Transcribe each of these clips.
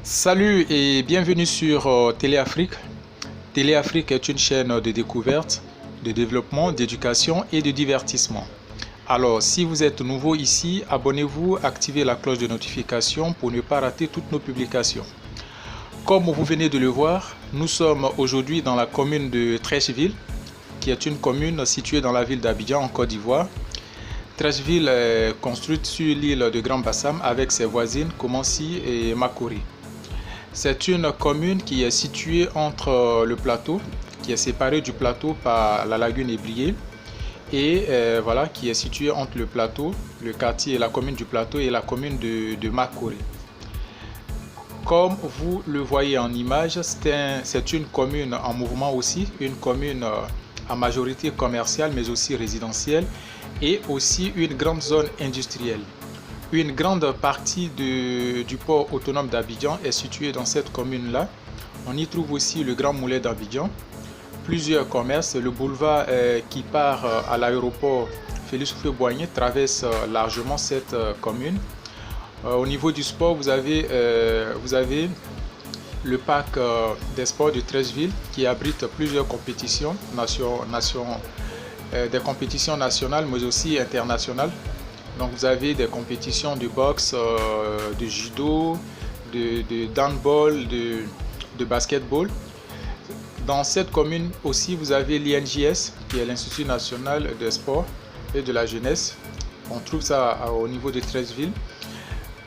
Salut et bienvenue sur Téléafrique. Téléafrique est une chaîne de découverte, de développement, d'éducation et de divertissement. Alors, si vous êtes nouveau ici, abonnez-vous, activez la cloche de notification pour ne pas rater toutes nos publications. Comme vous venez de le voir, nous sommes aujourd'hui dans la commune de Treichville, qui est une commune située dans la ville d'Abidjan en Côte d'Ivoire. Treichville est construite sur l'île de Grand Bassam avec ses voisines Koumansi et Makori. C'est une commune qui est située entre le plateau, qui est séparée du plateau par la lagune Ébrié, et voilà, qui est située entre le plateau, le quartier, la commune du plateau et la commune de Makori. Comme vous le voyez en image, c'est une commune en mouvement aussi, une commune à majorité commerciale mais aussi résidentielle et aussi une grande zone industrielle. Une grande partie du port autonome d'Abidjan est située dans cette commune-là. On y trouve aussi le Grand Moulin d'Abidjan, plusieurs commerces. Le boulevard qui part à l'aéroport Félix Houphouët-Boigny traverse largement cette commune. Au niveau du sport, vous avez le parc des sports de Treichville qui abrite plusieurs compétitions, des compétitions nationales mais aussi internationales. Donc vous avez des compétitions de boxe, de judo, de handball, de basketball. Dans cette commune aussi, vous avez l'INJS, qui est l'Institut national des sports et de la jeunesse. On trouve ça au niveau de Treichville.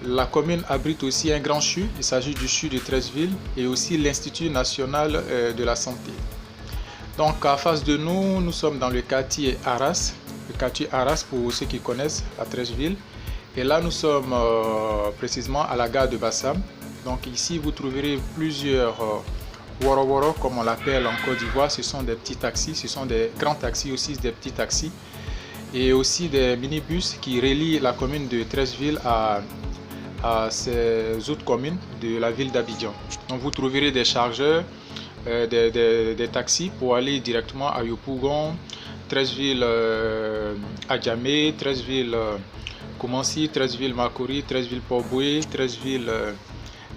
La commune abrite aussi un grand CHU, il s'agit du CHU de Treichville, et aussi l'Institut national de la santé. Donc à face de nous, nous sommes dans le quartier Arras. Le quartier Arras pour ceux qui connaissent à Treichville. Et là nous sommes précisément à la gare de Bassam. Donc ici vous trouverez plusieurs woro-woro comme on l'appelle en Côte d'Ivoire. Ce sont des petits taxis, ce sont des grands taxis aussi, des petits taxis. Et aussi des minibus qui relient la commune de Treichville à ces autres communes de la ville d'Abidjan. Donc vous trouverez des chargeurs, des taxis pour aller directement à Yopougon, Treichville Adjamé, Treichville Koumansi, Treichville Makori, Treichville Port-Boué, Treichville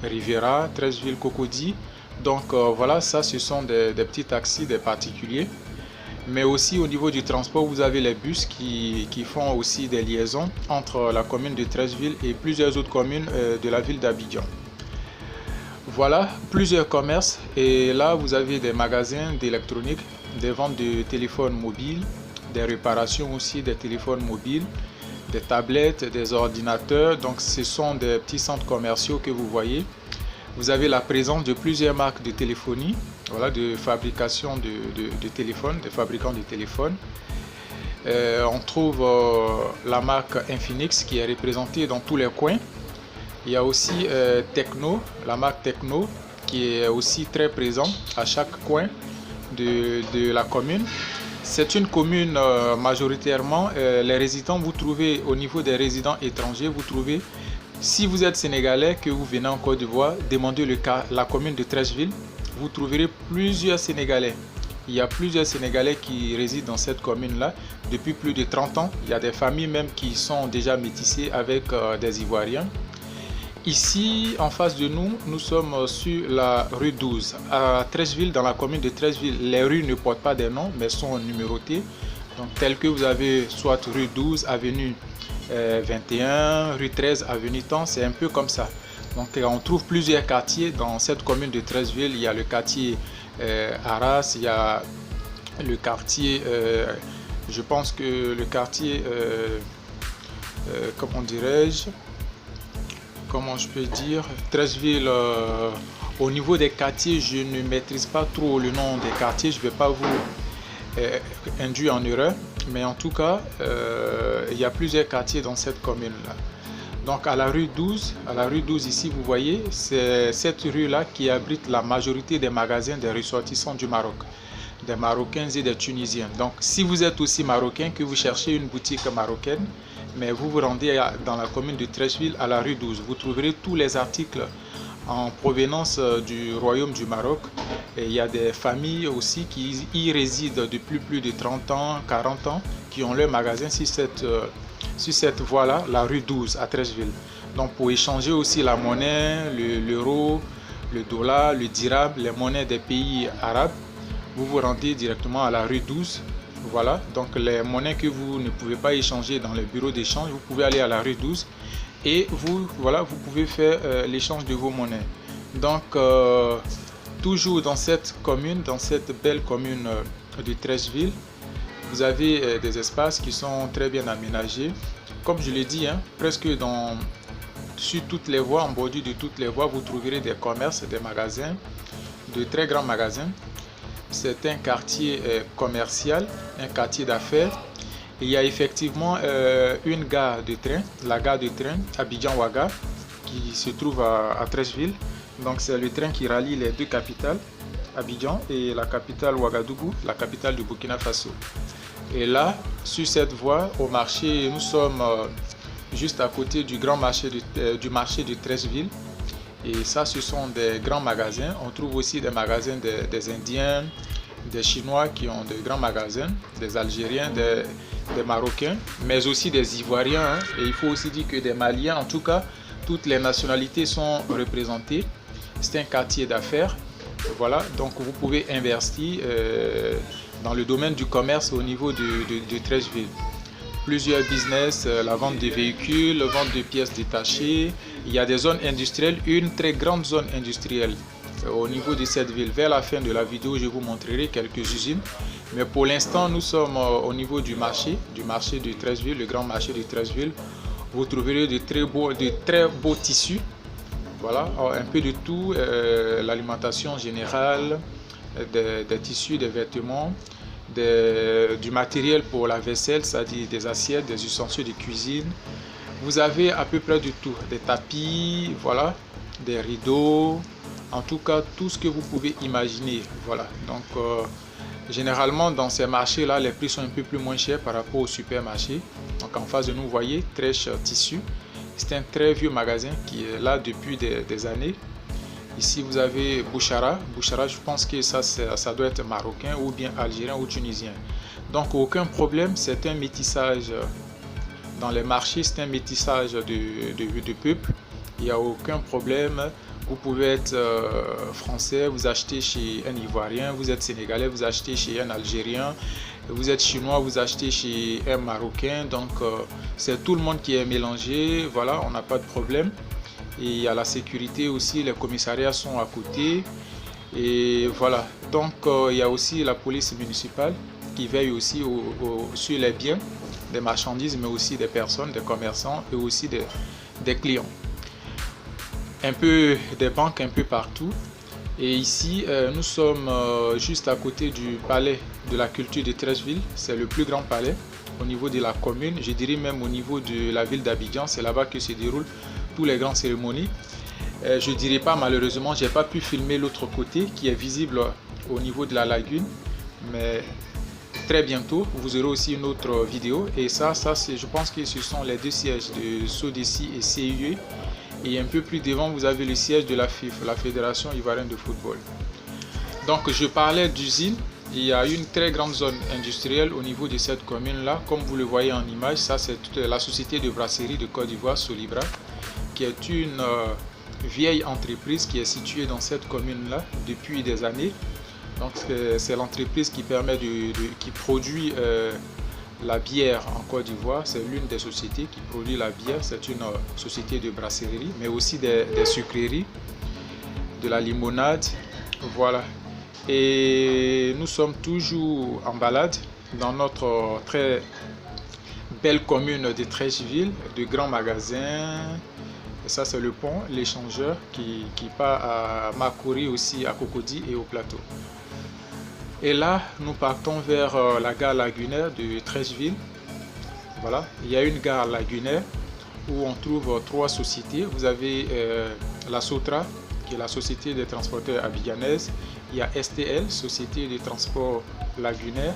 Riviera, Treichville Cocody. Donc voilà, ça ce sont des petits taxis, des particuliers. Mais aussi au niveau du transport, vous avez les bus qui font aussi des liaisons entre la commune de Treichville et plusieurs autres communes de la ville d'Abidjan. Voilà, plusieurs commerces et là vous avez des magasins d'électronique, des ventes de téléphones mobiles, des réparations aussi des téléphones mobiles, des tablettes, des ordinateurs. Donc ce sont des petits centres commerciaux que vous voyez. Vous avez la présence de plusieurs marques de téléphonie, voilà, de fabrication de téléphones, des fabricants de téléphones. On trouve la marque Infinix qui est représentée dans tous les coins. Il y a aussi Techno, la marque Techno qui est aussi très présente à chaque coin de la commune. C'est une commune majoritairement, les résidents, vous trouvez au niveau des résidents étrangers, vous trouvez, si vous êtes sénégalais, que vous venez en Côte d'Ivoire, demandez la commune de Treichville, vous trouverez plusieurs Sénégalais. Il y a plusieurs Sénégalais qui résident dans cette commune-là depuis plus de 30 ans. Il y a des familles même qui sont déjà métissées avec des Ivoiriens. Ici, en face de nous, nous sommes sur la rue 12. À Treichville, dans la commune de Treichville, les rues ne portent pas des noms, mais sont numérotées. Donc, telles que vous avez soit rue 12, avenue 21, rue 13, avenue Temps, c'est un peu comme ça. Donc, on trouve plusieurs quartiers dans cette commune de Treichville. Il y a le quartier Arras, il y a le quartier, je pense que le quartier, comment dirais-je, comment je peux dire, Treichville, au niveau des quartiers, je ne maîtrise pas trop le nom des quartiers, je ne vais pas vous induire en erreur, mais en tout cas, il y a plusieurs quartiers dans cette commune-là. Donc à la rue 12 ici, vous voyez, c'est cette rue-là qui abrite la majorité des magasins des ressortissants du Maroc, des Marocains et des Tunisiens. Donc si vous êtes aussi Marocain, que vous cherchez une boutique marocaine, mais vous vous rendez dans la commune de Treichville à la rue 12. Vous trouverez tous les articles en provenance du royaume du Maroc. Et il y a des familles aussi qui y résident depuis plus de 30 ans, 40 ans, qui ont leur magasin sur cette voie-là, la rue 12 à Treichville. Donc pour échanger aussi la monnaie, l'euro, le dollar, le dirham, les monnaies des pays arabes, vous vous rendez directement à la rue 12. Voilà, donc les monnaies que vous ne pouvez pas échanger dans les bureaux d'échange, vous pouvez aller à la rue 12 et vous pouvez faire l'échange de vos monnaies. Donc toujours dans cette commune, dans cette belle commune de Treichville, vous avez des espaces qui sont très bien aménagés. Comme je l'ai dit, presque sur toutes les voies, en bordure de toutes les voies, vous trouverez des commerces, des magasins, de très grands magasins. C'est un quartier commercial, un quartier d'affaires. Il y a effectivement une gare de train, la gare de train Abidjan-Ouaga, qui se trouve à Treichville. Donc c'est le train qui rallie les deux capitales, Abidjan et la capitale Ouagadougou, la capitale du Burkina Faso. Et là, sur cette voie, au marché, nous sommes juste à côté du grand marché du marché de Treichville. Et ça, ce sont des grands magasins. On trouve aussi des magasins des Indiens, des Chinois qui ont de grands magasins, des Algériens, des Marocains, mais aussi des Ivoiriens. Et il faut aussi dire que des Maliens, en tout cas, toutes les nationalités sont représentées. C'est un quartier d'affaires. Voilà, donc vous pouvez investir dans le domaine du commerce au niveau de Treichville. Plusieurs business, la vente de véhicules, la vente de pièces détachées. Il y a des zones industrielles, une très grande zone industrielle au niveau de cette ville. Vers la fin de la vidéo, je vous montrerai quelques usines. Mais pour l'instant, nous sommes au niveau du marché de Treichville, le grand marché de Treichville. Vous trouverez de très beaux tissus. Voilà, un peu de tout, l'alimentation générale, des tissus, des vêtements, du matériel pour la vaisselle, c'est-à-dire des assiettes, des ustensiles de cuisine. Vous avez à peu près de tout, des tapis, voilà, des rideaux, en tout cas tout ce que vous pouvez imaginer. Voilà, donc généralement dans ces marchés-là, les prix sont un peu plus moins chers par rapport au supermarché. Donc en face de nous, vous voyez, Treich Tissu. C'est un très vieux magasin qui est là depuis des années. Ici, vous avez Bouchara. Bouchara, je pense que ça doit être marocain ou bien algérien ou tunisien. Donc, aucun problème. C'est un métissage dans les marchés. C'est un métissage de peuple. Il n'y a aucun problème. Vous pouvez être français, vous achetez chez un Ivoirien. Vous êtes sénégalais, vous achetez chez un Algérien. Vous êtes chinois, vous achetez chez un Marocain. Donc, c'est tout le monde qui est mélangé. Voilà, on n'a pas de problème. Et il y a la sécurité aussi, les commissariats sont à côté. Et voilà, donc il y a aussi la police municipale qui veille aussi sur les biens des marchandises, mais aussi des personnes, des commerçants et aussi des clients. Un peu des banques un peu partout. Et ici, nous sommes juste à côté du palais de la culture de Treichville. C'est le plus grand palais au niveau de la commune. Je dirais même au niveau de la ville d'Abidjan. C'est là-bas que se déroulent tous les grandes cérémonies. Je dirais pas, malheureusement, j'ai pas pu filmer l'autre côté qui est visible au niveau de la lagune. Mais très bientôt, vous aurez aussi une autre vidéo. Et ça je pense que ce sont les deux sièges de SODECI et CIE. Et un peu plus devant, vous avez le siège de la FIF, la Fédération Ivoirienne de Football. Donc, je parlais d'usine. Il y a une très grande zone industrielle au niveau de cette commune-là. Comme vous le voyez en image, ça c'est la société de brasserie de Côte d'Ivoire, Solibra, qui est une vieille entreprise qui est située dans cette commune-là depuis des années. Donc, c'est l'entreprise qui permet qui produit la bière en Côte d'Ivoire. C'est l'une des sociétés qui produit la bière. C'est une société de brasserie, mais aussi des sucreries, de la limonade. Voilà. Et nous sommes toujours en balade dans notre très belle commune de Treichville, de grands magasins. Et ça, c'est le pont, l'échangeur qui part à Makori aussi, à Cocody et au plateau. Et là, nous partons vers la gare lagunaire de Treichville. Voilà, il y a une gare lagunaire où on trouve trois sociétés. Vous avez la Sotra, qui est la société des transporteurs abidjanaises. Il y a STL, société de transport lagunaire.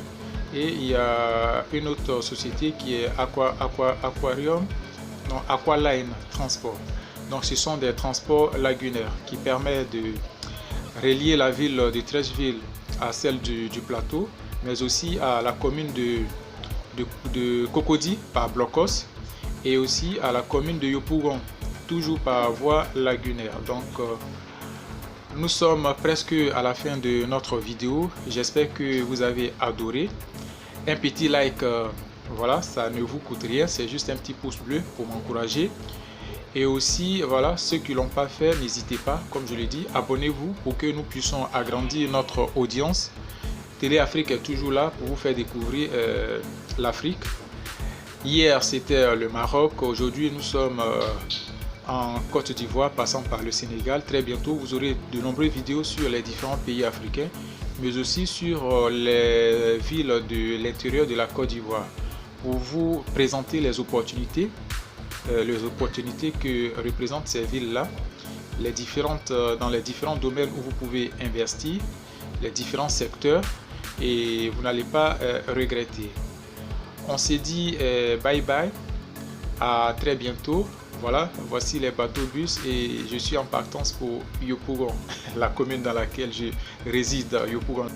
Et il y a une autre société qui est Aqualine Transport. Donc ce sont des transports lagunaires qui permettent de relier la ville de Treichville à celle du plateau, mais aussi à la commune de Cocody par Blocos et aussi à la commune de Yopougon toujours par voie lagunaire. Donc nous sommes presque à la fin de notre vidéo. J'espère que vous avez adoré. Un petit like, voilà, ça ne vous coûte rien, c'est juste un petit pouce bleu pour m'encourager. Et aussi, voilà, ceux qui ne l'ont pas fait, n'hésitez pas, comme je l'ai dit, abonnez-vous pour que nous puissions agrandir notre audience. Télé Afrique est toujours là pour vous faire découvrir l'Afrique. Hier, c'était le Maroc. Aujourd'hui, nous sommes en Côte d'Ivoire, passant par le Sénégal. Très bientôt, vous aurez de nombreuses vidéos sur les différents pays africains, mais aussi sur les villes de l'intérieur de la Côte d'Ivoire, pour vous présenter les opportunités que représentent ces villes-là, dans les différents domaines où vous pouvez investir, les différents secteurs, et vous n'allez pas regretter. On s'est dit bye bye, à très bientôt. Voilà, voici les bateaux bus et je suis en partance pour Yopougon, la commune dans laquelle je réside, Yopougon.